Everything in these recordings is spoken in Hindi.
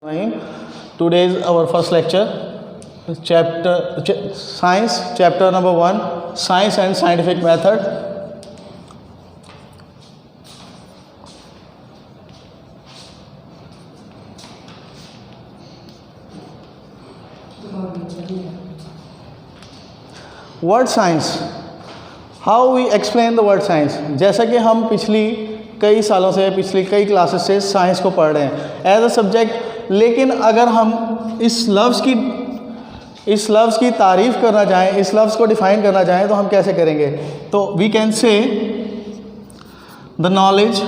Today is our first lecture, science, chapter number 1, science and scientific method. Word science, how we explain the word science. जैसा कि हम पिछली कई सालों से, पिछली कई क्लासेस से साइंस को पढ़ रहे हैं एज अ सब्जेक्ट, लेकिन अगर हम इस लफ्ज़ की तारीफ़ करना चाहें, इस लफ्ज़ को डिफ़ाइन करना चाहें तो हम कैसे करेंगे? तो we can say the knowledge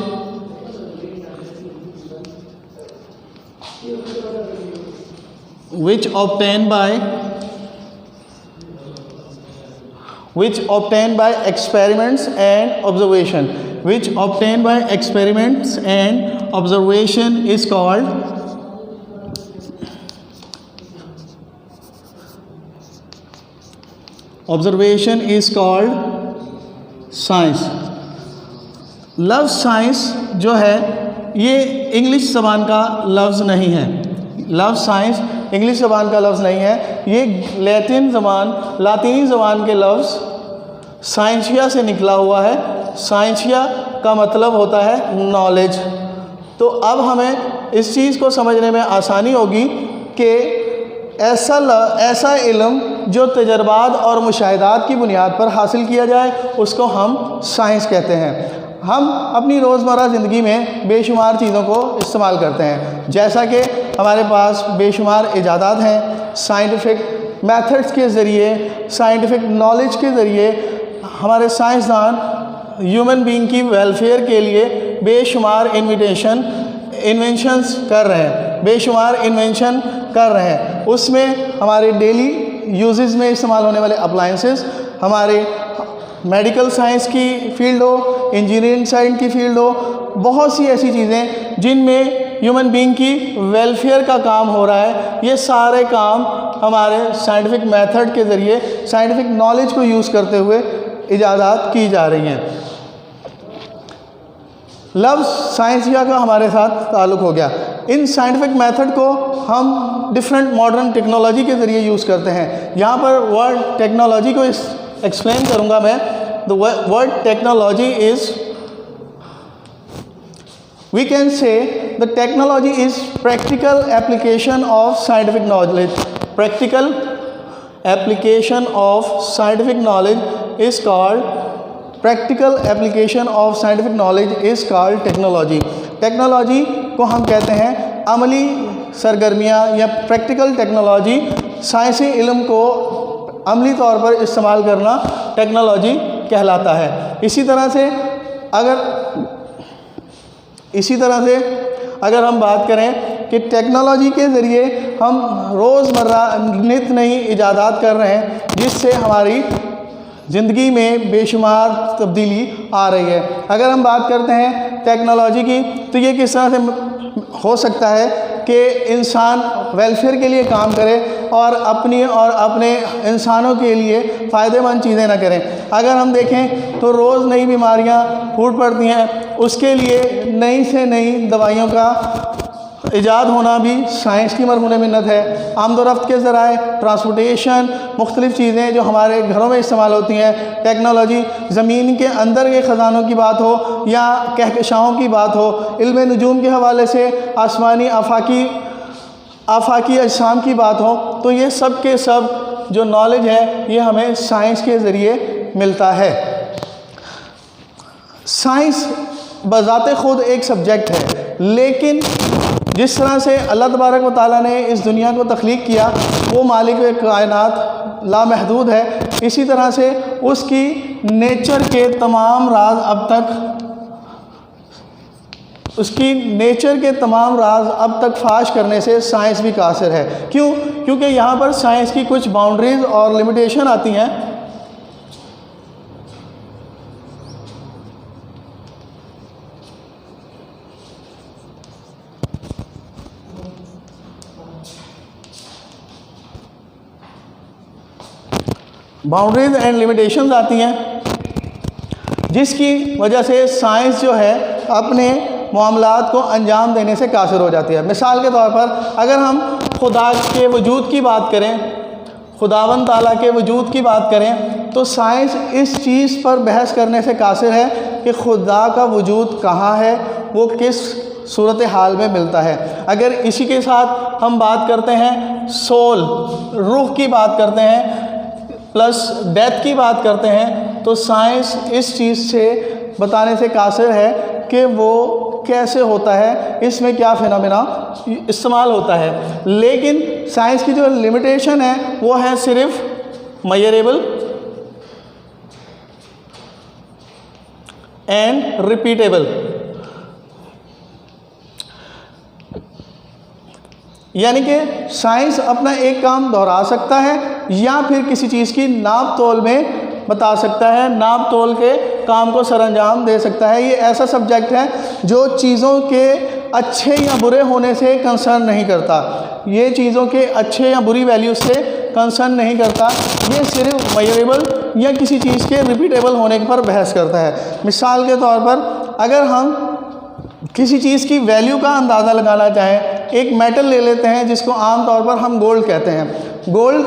which obtained by experiments and observation, is called science. लफ्ज़ साइंस जो है ये इंग्लिश ज़बान का लफ्ज़ नहीं है. लफ्ज़ साइंस इंग्लिश ज़बान का लफ्ज़ नहीं है, ये लातीनी ज़बान के लफ्ज़ साइंसिया से निकला हुआ है. साइंसिया का मतलब होता है नॉलेज. तो अब हमें इस चीज़ को समझने में आसानी होगी कि ऐसा इल्म जो तजर्बात और मुशाहिदात की बुनियाद पर हासिल किया जाए उसको हम साइंस कहते हैं. हम अपनी रोज़मर्रा ज़िंदगी में बेशुमार चीज़ों को इस्तेमाल करते हैं, जैसा कि हमारे पास बेशुमार इजादात हैं. साइंटिफिक मेथड्स के ज़रिए, साइंटिफिक नॉलेज के ज़रिए हमारे साइंसदान ह्यूमन बीइंग की वेलफेयर के लिए बेशुमार इन्वेंशंस कर रहे हैं. उसमें हमारे डेली यूजेस में इस्तेमाल होने वाले अप्लायंसेस, हमारे मेडिकल साइंस की फील्ड हो, इंजीनियरिंग साइंस की फील्ड हो, बहुत सी ऐसी चीज़ें जिनमें ह्यूमन बीइंग की वेलफेयर का काम हो रहा है, ये सारे काम हमारे साइंटिफिक मेथड के ज़रिए, साइंटिफिक नॉलेज को यूज़ करते हुए इजादात की जा रही हैं. लफ्ज़ साइंसिया का हमारे साथ ताल्लुक़ हो गया. इन साइंटिफिक मेथड को हम डिफरेंट मॉडर्न टेक्नोलॉजी के ज़रिए यूज़ करते हैं. यहाँ पर वर्ड टेक्नोलॉजी को एक्सप्लेन करूँगा मैं. The word technology is, we can say the technology is practical application of scientific knowledge. Practical application of scientific knowledge is called technology. Technology को हम कहते हैं अमली सरगर्मियाँ या प्रैक्टिकल टेक्नोलॉजी. साइंसी इल्म को अमली तौर पर इस्तेमाल करना टेक्नोलॉजी कहलाता है. इसी तरह से अगर हम बात करें कि टेक्नोलॉजी के ज़रिए हम रोज़मर्रा नित नई इजादात कर रहे हैं जिससे हमारी ज़िंदगी में बेशुमार तब्दीली आ रही है. अगर हम बात करते हैं टेक्नोलॉजी की तो ये किस तरह से हो सकता है कि इंसान वेलफेयर के लिए काम करे और अपने इंसानों के लिए फ़ायदेमंद चीज़ें ना करें. अगर हम देखें तो रोज़ नई बीमारियां फूट पड़ती हैं, उसके लिए नई से नई दवाइयों का इजाद होना भी साइंस की मरहून मिन्नत है. आमदोरफ्त के ज़राए, ट्रांसपोर्टेशन, मुख्तलिफ़ चीज़ें जो हमारे घरों में इस्तेमाल होती हैं, टेक्नोलॉजी, ज़मीन के अंदर के ख़जानों की बात हो या कहकशाओं की बात हो, इल्म नजूम के हवाले से आसमानी आफाकी अजसाम की बात हो, तो ये सब के सब जो नॉलेज है ये हमें साइंस के ज़रिए मिलता है. साइंस बज़ाते ख़ुद एक सब्जेक्ट है, लेकिन जिस तरह से अल्लाह तबारक व तआला ने इस दुनिया को तख्लीक किया वो मालिक कायनात लामहदूद है. इसी तरह से उसकी नेचर के तमाम राज अब तक फाश करने से साइंस भी कासिर है. क्यों? क्योंकि यहाँ पर साइंस की कुछ बाउंड्रीज़ और लिमिटेशन आती हैं. बाउंड्रीज एंड लिमिटेशंस आती हैं जिसकी वजह से साइंस जो है अपने मामलात को अंजाम देने से कासिर हो जाती है। मिसाल के तौर पर अगर हम खुदा के वजूद की बात करें, खुदावंद ताला के वजूद की बात करें, तो साइंस इस चीज़ पर बहस करने से कासिर है कि खुदा का वजूद कहाँ है, वो किस सूरत हाल में मिलता है। अगर इसी के साथ हम बात करते हैं सोल, रूह की बात करते हैं, प्लस डेथ की बात करते हैं, तो साइंस इस चीज़ से बताने से कासिर है कि वो कैसे होता है, इसमें क्या फिनोमेना इस्तेमाल होता है। लेकिन साइंस की जो लिमिटेशन है वो है सिर्फ मेजरेबल एंड रिपीटेबल, यानी कि साइंस अपना एक काम दोहरा सकता है या फिर किसी चीज़ की नाप तोल में बता सकता है, नाप तोल के काम को सरअंजाम दे सकता है। ये ऐसा सब्जेक्ट है जो चीज़ों के अच्छे या बुरे होने से कंसर्न नहीं करता, ये चीज़ों के अच्छे या बुरी वैल्यू से कंसर्न नहीं करता, ये सिर्फ मेजरेबल या किसी चीज़ के रिपीटेबल होने पर बहस करता है। मिसाल के तौर पर अगर हम किसी चीज़ की वैल्यू का अंदाज़ा लगाना चाहें, एक मेटल ले लेते हैं जिसको आम तौर पर हम गोल्ड कहते हैं। गोल्ड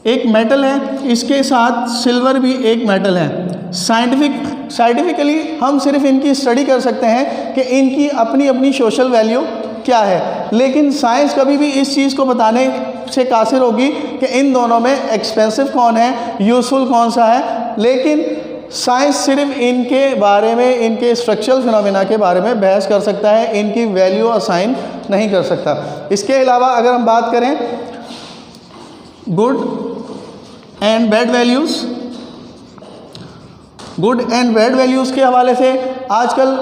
एक मेटल है, इसके साथ सिल्वर भी एक मेटल है। साइंटिफिकली हम सिर्फ इनकी स्टडी कर सकते हैं कि इनकी अपनी अपनी सोशल वैल्यू क्या है, लेकिन साइंस कभी भी इस चीज़ को बताने से कासिर होगी कि इन दोनों में एक्सपेंसिव कौन है, यूज़फुल कौन सा है। लेकिन साइंस सिर्फ इनके बारे में, इनके स्ट्रक्चरल फिनोमेना के बारे में बहस कर सकता है, इनकी वैल्यू असाइन नहीं कर सकता। इसके अलावा अगर हम बात करें good and bad values, good and bad values के हवाले से आजकल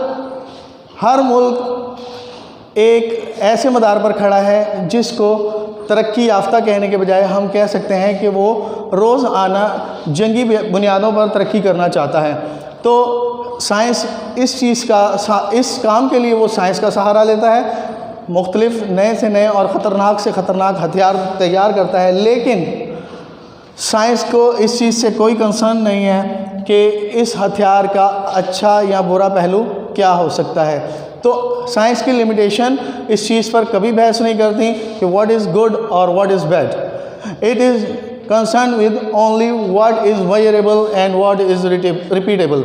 हर मुल्क एक ऐसे मदार पर खड़ा है जिसको तरक्की याफ्ता कहने के बजाय हम कह सकते हैं कि वो रोज़ाना जंगी बुनियादों पर तरक्की करना चाहता है। तो साइंस इस चीज़ का, इस काम के लिए वो साइंस का सहारा लेता है, मुख्तलिफ नए से नए और ख़तरनाक से ख़तरनाक हथियार तैयार करता है। लेकिन साइंस को इस चीज़ से कोई कंसर्न नहीं है कि इस हथियार का अच्छा या बुरा पहलू क्या हो सकता है। तो साइंस की लिमिटेशन इस चीज़ पर कभी बहस नहीं करती कि व्हाट इज़ गुड और what is bad. It is concern with only what is measurable and what is repeatable.